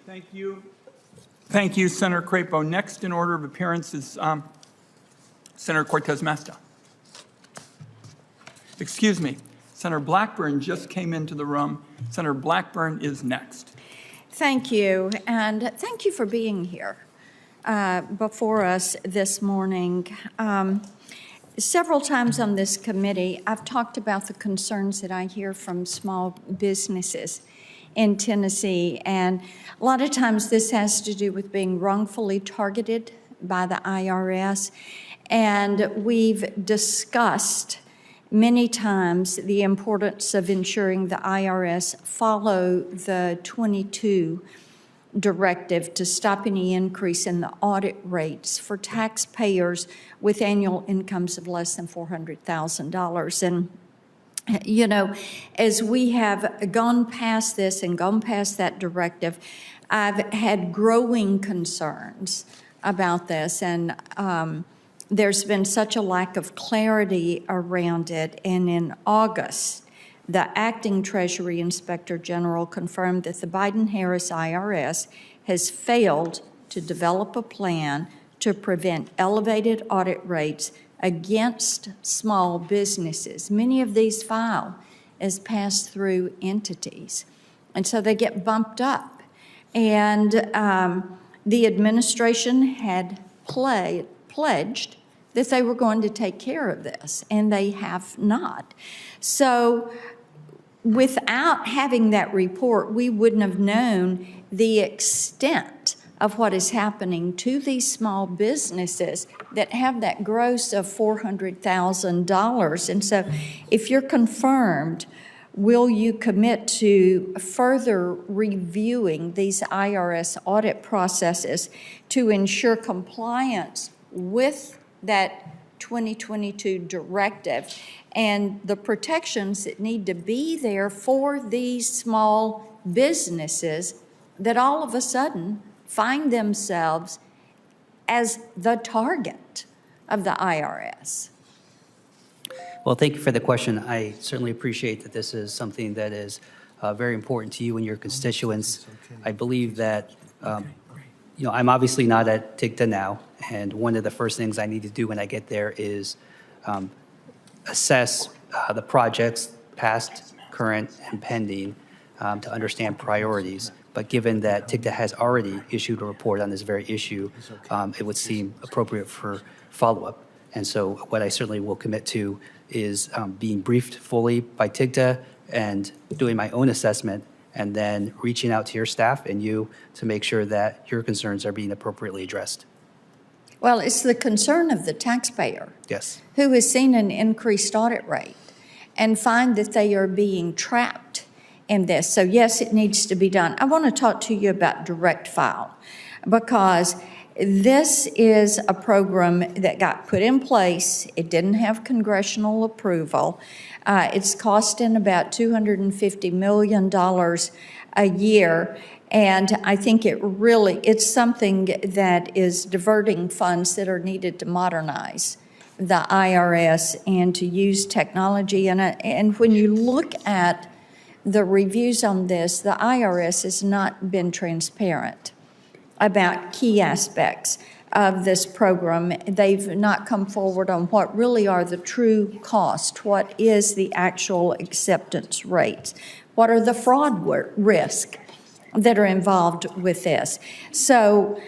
Thank you. Thank you, Senator Crapo. Next in order of appearance is Senator Cortez Masto. Excuse me, Senator Blackburn just came into the room. Senator Blackburn is next. Thank you, and thank you for being here before us this morning. Several times on this committee, I've talked about the concerns that I hear from small businesses in Tennessee, and a lot of times this has to do with being wrongfully targeted by the IRS, and we've discussed many times the importance of ensuring the IRS follow the 22 directive to stop any increase in the audit rates for taxpayers with annual incomes of less than $400,000. And you know, as we have gone past this and gone past that directive, I've had growing concerns about this, and there's been such a lack of clarity around it. And in August, the acting Treasury Inspector General confirmed that the Biden-Harris IRS has failed to develop a plan to prevent elevated audit rates against small businesses. Many of these file as pass-through entities, and so they get bumped up. And the administration had pledged that they were going to take care of this, and they have not. So without having that report, we wouldn't have known the extent of what is happening to these small businesses that have that gross of $400,000. And so if you're confirmed, will you commit to further reviewing these IRS audit processes to ensure compliance with that 2022 directive and the protections that need to be there for these small businesses that all of a sudden find themselves as the target of the IRS? Well, thank you for the question. I certainly appreciate that this is something that is very important to you and your constituents. I believe that, I'm obviously not at TIGTA now, and one of the first things I need to do when I get there is assess the projects, past, current, and pending, to understand priorities. But given that TIGTA has already issued a report on this very issue, it would seem appropriate for follow-up. And so what I certainly will commit to is being briefed fully by TIGTA and doing my own assessment, and then reaching out to your staff and you to make sure that your concerns are being appropriately addressed. Well, it's the concern of the taxpayer. Yes. Who has seen an increased audit rate and find that they are being trapped in this. So yes, it needs to be done. I want to talk to you about direct file, because this is a program that got put in place. It didn't have congressional approval. It's costing about $250 million a year. And I think it's something that is diverting funds that are needed to modernize the IRS and to use technology. And when you look at the reviews on this, the IRS has not been transparent about key aspects of this program. They've not come forward on what really are the true costs, what is the actual acceptance rates, what are the fraud risks that are involved with this. So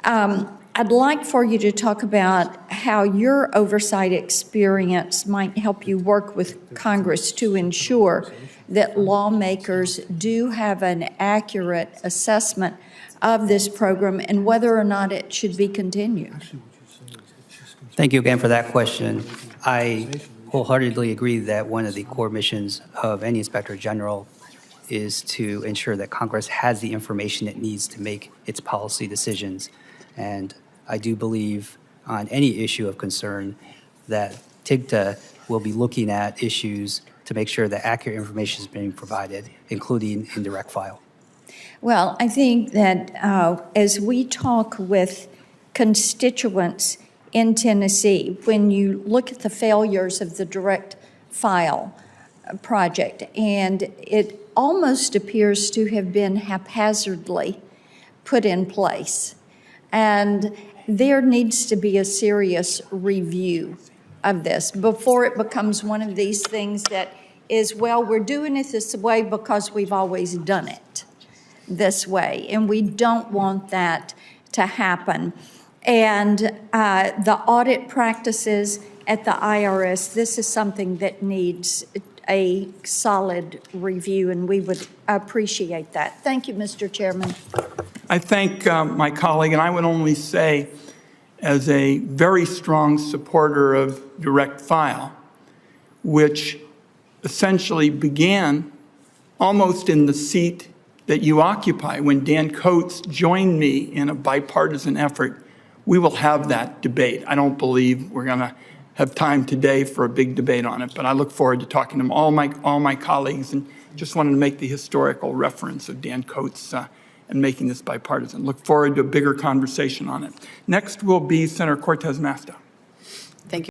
I'd like for you to talk about how your oversight experience might help you work with Congress to ensure that lawmakers do have an accurate assessment of this program and whether or not it should be continued. Thank you again for that question. I wholeheartedly agree that one of the core missions of any Inspector General is to ensure that Congress has the information it needs to make its policy decisions. And I do believe on any issue of concern that TIGTA will be looking at issues to make sure that accurate information is being provided, including indirect file. Well, I think that as we talk with constituents in Tennessee, when you look at the failures of the direct file project, and it almost appears to have been haphazardly put in place. And there needs to be a serious review of this before it becomes one of these things that is, well, we're doing it this way because we've always done it this way. And we don't want that to happen. And the audit practices at the IRS, this is something that needs a solid review, and we would appreciate that. Thank you, Mr. Chairman. I thank my colleague, and I would only say, as a very strong supporter of direct file, which essentially began almost in the seat that you occupy. When Dan Coates joined me in a bipartisan effort, we will have that debate. I don't believe we're going to have time today for a big debate on it, but I look forward to talking to all my colleagues, and just wanted to make the historical reference of Dan Coates and making this bipartisan. Look forward to a bigger conversation on it. Next will be Senator Cortez Masto.